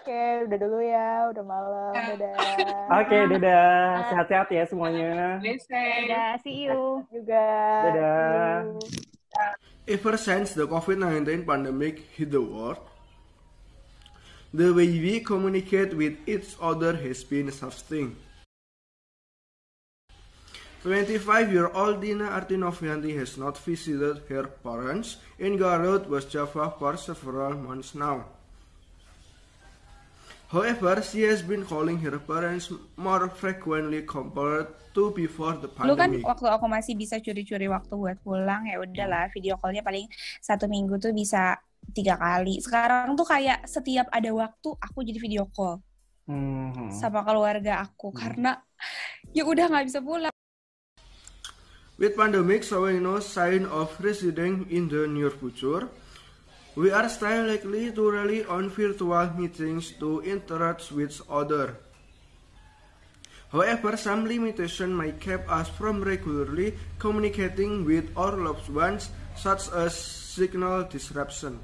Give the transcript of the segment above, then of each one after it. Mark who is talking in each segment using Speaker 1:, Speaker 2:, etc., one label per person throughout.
Speaker 1: Oke, udah dulu ya, udah malam, dadah.
Speaker 2: Oke, dadah. Sehat-sehat ya semuanya.
Speaker 3: Dadah, see you.
Speaker 1: Juga.
Speaker 2: Dadah.
Speaker 4: Ever since the COVID-19 pandemic hit the world, the way we communicate with each other has been shifting. 25-year-old Dina Artinovianti has not visited her parents in Garut, West Java for several months now. However, she has been calling her parents more frequently compared to before the
Speaker 3: Dulu kan
Speaker 4: pandemic.
Speaker 3: waktu aku masih bisa curi-curi waktu buat pulang, ya udahlah video call-nya paling 1 minggu tuh bisa 3 kali. Sekarang tuh kayak setiap ada waktu aku jadi video call sama keluarga aku karena ya udah nggak bisa pulang.
Speaker 4: With pandemic showing no sign of receding in the near future, we are still likely to rely on virtual meetings to interact with others. However, some limitation might keep us from regularly communicating with our loved ones, such as signal disruption.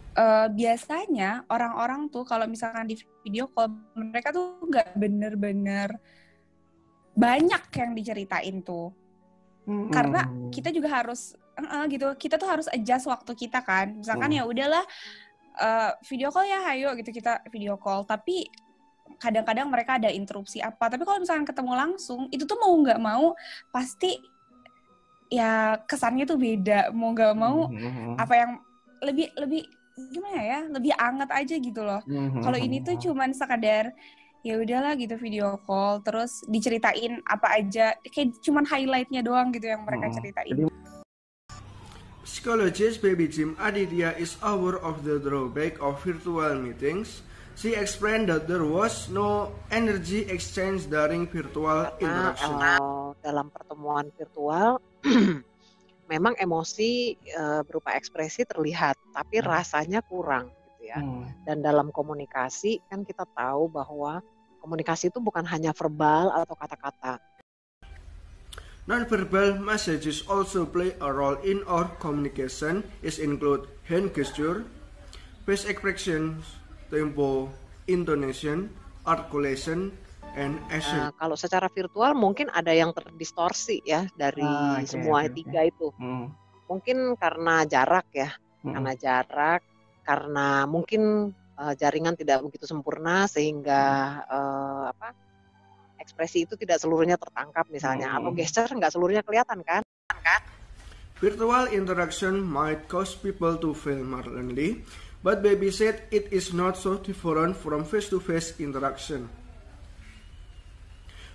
Speaker 3: Biasanya orang-orang tuh kalau misalkan di video call mereka tuh nggak bener-bener banyak yang diceritain tuh. Karena kita juga harus gitu, kita tuh harus adjust waktu kita kan. Misalkan ya udahlah video call ya, hayo gitu kita video call. Tapi kadang-kadang mereka ada interupsi apa. Tapi kalau misalkan ketemu langsung, itu tuh mau nggak mau pasti ya kesannya tuh beda. Mau nggak mau apa yang lebih gimana ya, lebih anget aja gitu loh. Kalau ini tuh cuman sekadar ya udahlah gitu video call, terus diceritain apa aja, kayak cuman highlight-nya doang gitu yang mereka ceritain.
Speaker 4: Psychologist Baby Jim Aditya is aware of the drawback of virtual meetings. She explained that there was no energy exchange during virtual interaction.
Speaker 5: Dalam pertemuan virtual, memang emosi berupa ekspresi terlihat, tapi rasanya kurang gitu ya. Dan dalam komunikasi kan kita tahu bahwa komunikasi itu bukan hanya verbal atau kata-kata.
Speaker 4: Non-verbal messages also play a role in our communication. It include hand gesture, face expressions, tempo, intonation, articulation, and action.
Speaker 5: Kalau secara virtual mungkin ada yang terdistorsi ya dari semua tiga itu. Mungkin karena jarak ya, karena mungkin jaringan tidak begitu sempurna sehingga ekspresi itu tidak seluruhnya tertangkap misalnya, atau gesture nggak seluruhnya kelihatan kan?
Speaker 4: Virtual interaction might cause people to feel more lonely, but Baby said it is not so different from face-to-face interaction,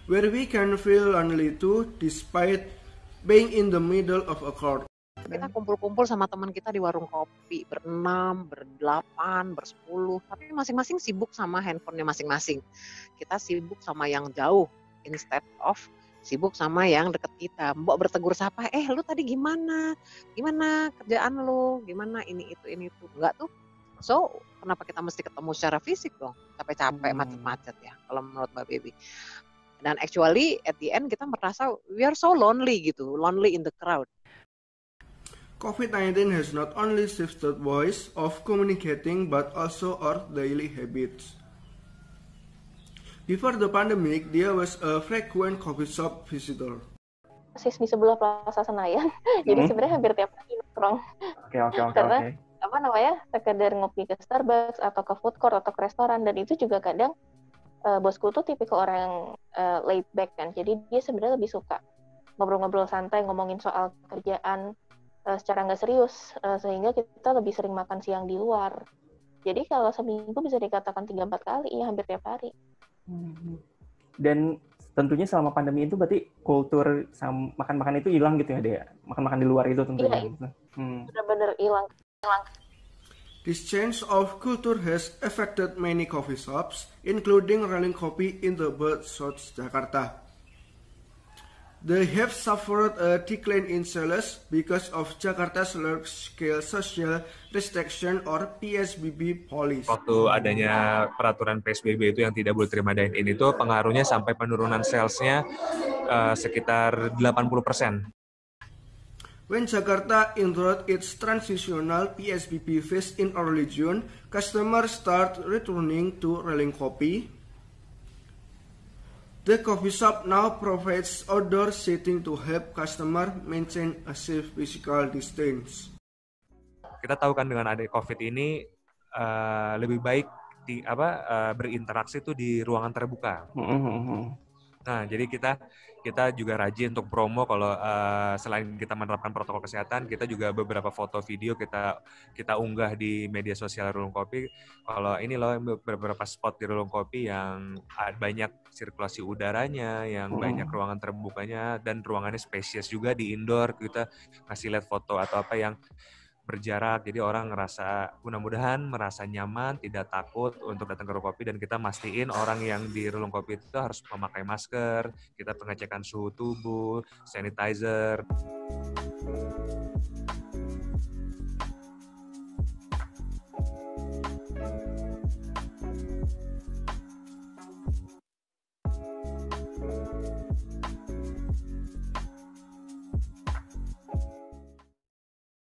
Speaker 4: where we can feel lonely too despite being in the middle of a crowd.
Speaker 5: Kita kumpul-kumpul sama teman kita di warung kopi, ber-6, ber-8, ber-10, tapi masing-masing sibuk sama handphonenya masing-masing. Kita sibuk sama yang jauh, instead of sibuk sama yang deket kita. Mbok bertegur sapa, lu tadi gimana? Gimana kerjaan lu? Gimana ini itu? Enggak tuh. So, kenapa kita mesti ketemu secara fisik dong? Capek-capek, macet-macet ya, kalau menurut Mbak Baby. Dan actually, at the end kita merasa we are so lonely gitu, lonely in the crowd.
Speaker 4: COVID-19 has not only shifted ways of communicating but also our daily habits. Before the pandemic, there was a frequent coffee shop visitor.
Speaker 1: Persis di sebelah Plaza Senayan, jadi sebenarnya hampir tiap hari nongkrong. Karena sekedar ngopi ke Starbucks atau ke food court atau ke restoran, dan itu juga kadang bosku tuh tipikal orang yang laid back kan, jadi dia sebenarnya lebih suka ngobrol-ngobrol santai, ngomongin soal kerjaan secara nggak serius, sehingga kita lebih sering makan siang di luar. Jadi kalau seminggu bisa dikatakan 3-4 kali, ya hampir tiap hari.
Speaker 2: Dan tentunya selama pandemi itu berarti kultur makan-makan itu hilang gitu ya, Dea? Makan-makan di luar itu tentunya.
Speaker 1: Iya, benar-benar hilang.
Speaker 4: This change of culture has affected many coffee shops, including Relling Coffee in the Bud South Jakarta. They have suffered a decline in sales because of Jakarta's large-scale social restriction or PSBB policy.
Speaker 6: Waktu adanya peraturan PSBB itu yang tidak boleh terima dine-in itu pengaruhnya sampai penurunan sales-nya sekitar 80%.
Speaker 4: When Jakarta entered its transitional PSBB phase in early June, customers start returning to Releng Kopi. The coffee shop now provides outdoor seating to help customer maintain a safe physical distance.
Speaker 6: Kita tahu kan dengan adanya COVID ini lebih baik berinteraksi itu di ruangan terbuka. Nah, jadi kita juga rajin untuk promo kalau selain kita menerapkan protokol kesehatan, kita juga beberapa foto video kita unggah di media sosial Releng Kopi. Kalau ini loh beberapa spot di Releng Kopi yang banyak sirkulasi udaranya, yang banyak ruangan terbukanya, dan ruangannya spesies juga di indoor. Kita ngasih lihat foto atau apa yang berjarak, jadi orang mudah-mudahan merasa nyaman, tidak takut untuk datang ke Releng Kopi, dan kita mastiin orang yang di Releng Kopi itu harus memakai masker, kita pengecekan suhu tubuh, sanitizer.